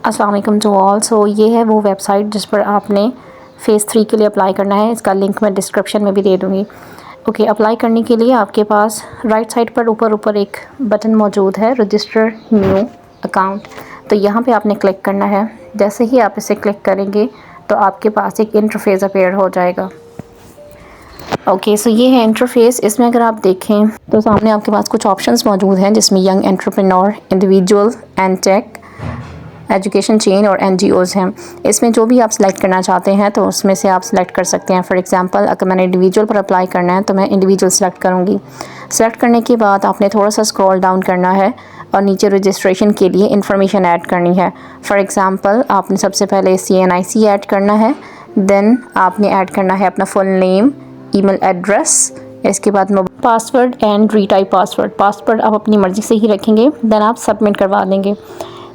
अस्सलाम वालेकुम to all. सो ये है वो वेबसाइट जिस पर आपने फ़ेज़ 3 के लिए अप्लाई करना है। इसका लिंक मैं डिस्क्रिप्शन में भी दे दूँगी। ओके, अप्लाई करने के लिए आपके पास राइट साइड पर ऊपर एक बटन मौजूद है, रजिस्टर न्यू अकाउंट। तो यहाँ पे आपने क्लिक करना है। जैसे ही आप इसे क्लिक करेंगे तो आपके पास एक इंटरफेस अपीयर हो जाएगा। ओके, सो ये है इंटरफेस। इसमें अगर आप देखें तो सामने आपके पास कुछ ऑप्शंस मौजूद हैं, जिसमें young entrepreneur, individual and tech, education chain और एनजीओज़ हैं। इसमें जो भी आप सिलेक्ट करना चाहते हैं तो उसमें से आप सिलेक्ट कर सकते हैं। फॉर एग्जांपल, अगर मैंने इंडिविजुअल पर अप्लाई करना है तो मैं इंडिविजुअल सेलेक्ट करूँगी। सेलेक्ट करने के बाद आपने थोड़ा सा स्क्रॉल डाउन करना है और नीचे रजिस्ट्रेशन के लिए इन्फॉर्मेशन ऐड करनी है। फॉर एग्ज़ाम्पल, आपने सबसे पहले CNIC ऐड करना है, देन आपने ऐड करना है अपना फुल नेम, ईमेल एड्रेस, इसके बाद पासवर्ड एंड रीटाइप पासवर्ड आप अपनी मर्ज़ी से ही रखेंगे। देन आप सबमिट करवा देंगे।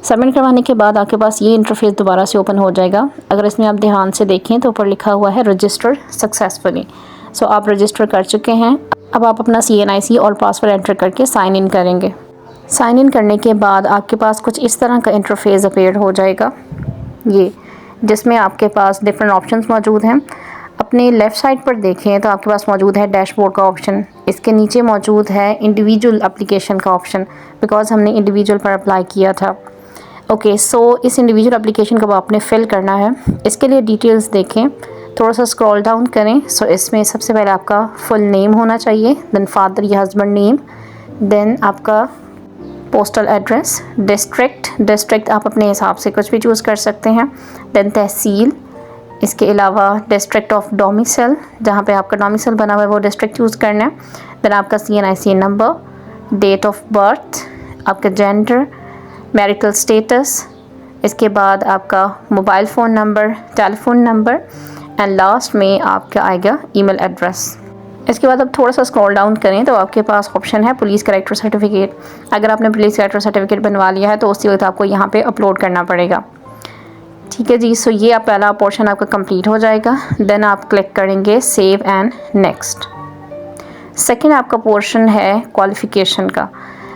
सबमिट करवाने के बाद आपके पास ये इंटरफेस दोबारा से ओपन हो जाएगा। अगर इसमें आप ध्यान से देखें तो ऊपर लिखा हुआ है रजिस्टर सक्सेसफुली। सो आप रजिस्टर कर चुके हैं। अब आप अपना CNIC और पासवर्ड एंटर करके साइन इन करेंगे। साइन इन करने के बाद आपके पास कुछ इस तरह का इंटरफेस अपीयर हो जाएगा, ये जिसमें आपके पास डिफरेंट ऑप्शंस मौजूद हैं। अपने लेफ़्ट साइड पर देखें तो आपके पास मौजूद है डैशबोर्ड का ऑप्शन। इसके नीचे मौजूद है इंडिविजुअल एप्लीकेशन का ऑप्शन, बिकॉज़ हमने इंडिविजुअल पर अप्लाई किया था। ओके, सो इस इंडिविजुअल एप्लीकेशन को आपने फ़िल करना है। इसके लिए डिटेल्स देखें, थोड़ा सा स्क्रॉल डाउन करें। सो इसमें सबसे पहले आपका फुल नेम होना चाहिए, देन फादर या हस्बैंड नेम, देन आपका पोस्टल एड्रेस, डिस्ट्रिक्ट आप अपने हिसाब से कुछ भी चूज़ कर सकते हैं, देन तहसील, इसके अलावा डिस्ट्रिक्ट ऑफ डोमिसाइल, जहाँ पे आपका डोमिसाइल बना हुआ है वो डिस्ट्रिक्ट चूज़ करना है, देन आपका CNIC number, date of birth, आपका जेंडर, मैरिटल स्टेटस, इसके बाद आपका mobile phone number, telephone number, and last में आपका आएगा ईमेल एड्रेस। इसके बाद अब थोड़ा सा स्क्रॉल डाउन करें तो आपके पास ऑप्शन है पुलिस कैरेक्टर सर्टिफिकेट। अगर आपने पुलिस कैरेक्टर सर्टिफिकेट बनवा लिया है तो उसी वक्त आपको यहाँ पे अपलोड करना पड़ेगा। ठीक है जी, सो ये आप पहला पोर्शन आपका कंप्लीट हो जाएगा। देन आप क्लिक करेंगे सेव एंड नेक्स्ट। सेकंड आपका पोर्शन है क्वालिफ़िकेशन का।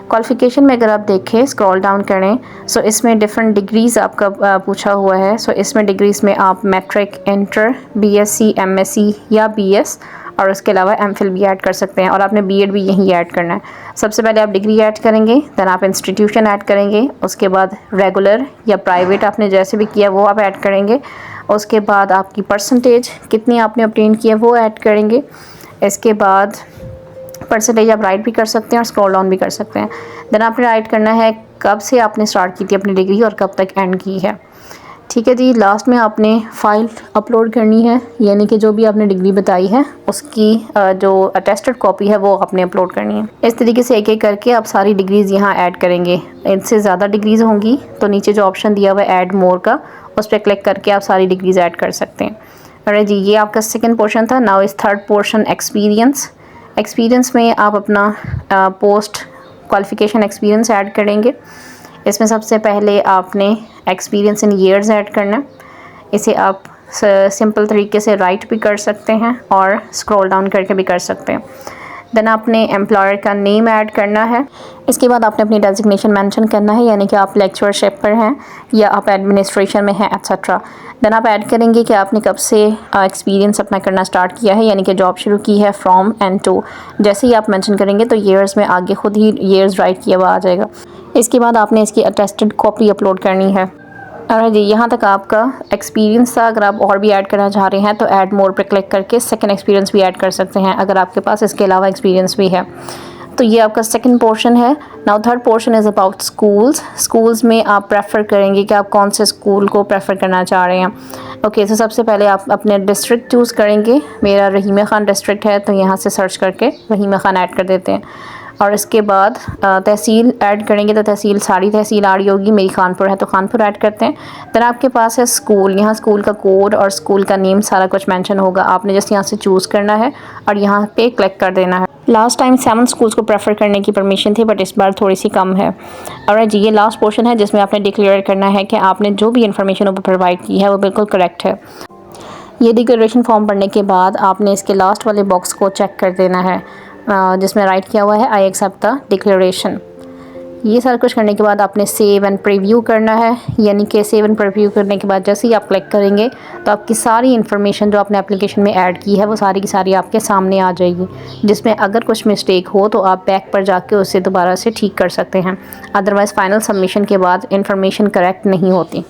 क्वालिफ़िकेशन में अगर आप देखें, स्क्रॉल डाउन करें, सो इसमें डिफरेंट डिग्रीज़ आपका पूछा हुआ है। सो इसमें डिग्रीज़ में आप मैट्रिक, इंटर, BSc, MSc या BS और उसके अलावा MPhil भी ऐड कर सकते हैं, और आपने B.Ed भी यहीं ऐड करना है। सबसे पहले आप डिग्री ऐड करेंगे, देन आप इंस्टीट्यूशन ऐड करेंगे, उसके बाद रेगुलर या प्राइवेट आपने जैसे भी किया वो आप ऐड करेंगे। उसके बाद आपकी परसेंटेज कितनी आपने ऑब्टेन किया वो ऐड करेंगे। इसके बाद परसेंटेज आप राइट भी कर सकते हैं और स्क्रॉल डाउन भी कर सकते हैं। देन आपने राइट करना है कब से आपने स्टार्ट की थी अपनी डिग्री और कब तक एंड की है। ठीक है जी, लास्ट में आपने फ़ाइल अपलोड करनी है, यानी कि जो भी आपने डिग्री बताई है उसकी जो अटेस्टेड कॉपी है वो आपने अपलोड करनी है। इस तरीके से एक एक करके आप सारी डिग्रीज़ यहाँ ऐड करेंगे। इनसे ज़्यादा डिग्रीज़ होंगी तो नीचे जो ऑप्शन दिया हुआ है ऐड मोर का, उस पर क्लिक करके आप सारी डिग्रीज़ ऐड कर सकते हैं। अरे जी, ये आपका सेकेंड पोर्शन था। नाउ इस थर्ड पोर्शन एक्सपीरियंस में आप अपना पोस्ट क्वालिफ़िकेशन एक्सपीरियंस ऐड करेंगे। इसमें सबसे पहले आपने एक्सपीरियंस इन ईयर्स ऐड करना है। इसे आप सिंपल तरीके से राइट भी कर सकते हैं और स्क्रॉल डाउन करके भी कर सकते हैं। देन आपने एम्प्लॉयर का नेम ऐड करना है। इसके बाद आपने अपनी डेजिग्नेशन मेंशन करना है, यानी कि आप लेक्चरशिप पर हैं या आप एडमिनिस्ट्रेशन में हैं एट्सेट्रा। देन आप ऐड करेंगे कि आपने कब से एक्सपीरियंस अपना करना स्टार्ट किया है, यानी कि जॉब शुरू की है फ्रॉम एंड टू। जैसे ही आप मेंशन करेंगे तो ईयर्स में आगे खुद ही ईयर्स राइट किया हुआ आ जाएगा। इसके बाद आपने इसकी अटेस्टेड कॉपी अपलोड करनी है। और जी, यहाँ तक आपका एक्सपीरियंस था। अगर आप और भी ऐड करना चाह रहे हैं तो ऐड मोर पर क्लिक करके सेकंड एक्सपीरियंस भी ऐड कर सकते हैं, अगर आपके पास इसके अलावा एक्सपीरियंस भी है। तो ये आपका सेकंड पोर्शन है। Now third portion is about schools में आप प्रेफर करेंगे कि आप कौन से स्कूल को प्रेफर करना चाह रहे हैं। ओके, तो सबसे पहले आप अपने डिस्ट्रिक्ट चूज़ करेंगे। मेरा रहीमा ख़ान डिस्ट्रिक्ट है तो यहाँ से सर्च करके रहीमा ख़ान ऐड कर देते हैं। और इसके बाद तहसील ऐड करेंगे तो तहसील सारी तहसील आ रही होगी। मेरी कानपुर है तो कानपुर ऐड करते हैं। देन आपके पास है स्कूल, यहाँ स्कूल का कोड और स्कूल का नेम सारा कुछ मेंशन होगा। आपने जस्ट यहाँ से चूज़ करना है और यहाँ पे क्लिक कर देना है। लास्ट टाइम 7 स्कूल्स को प्रेफर करने की परमिशन थी, बट इस बार थोड़ी सी कम है। और जी, ये लास्ट पोर्शन है जिसमें आपने डिक्लेयर करना है कि आपने जो भी इन्फॉर्मेशन ऊपर प्रोवाइड की है वो बिल्कुल करेक्ट है। ये डिक्लेरेशन फॉर्म भरने के बाद आपने इसके लास्ट वाले बॉक्स को चेक कर देना है जिसमें राइट किया हुआ है आई एक्सेप्ट द डिक्लेरेशन। ये सारा कुछ करने के बाद आपने सेव एंड प्रीव्यू करना है, यानी कि सेव एंड प्रीव्यू करने के बाद जैसे ही आप क्लिक करेंगे तो आपकी सारी इन्फॉर्मेशन जो आपने एप्लीकेशन में ऐड की है वो सारी की सारी आपके सामने आ जाएगी, जिसमें अगर कुछ मिस्टेक हो तो आप बैक पर जाके उसे दोबारा से ठीक कर सकते हैं। अदरवाइज़ फ़ाइनल सबमिशन के बाद इन्फॉर्मेशन करेक्ट नहीं होती।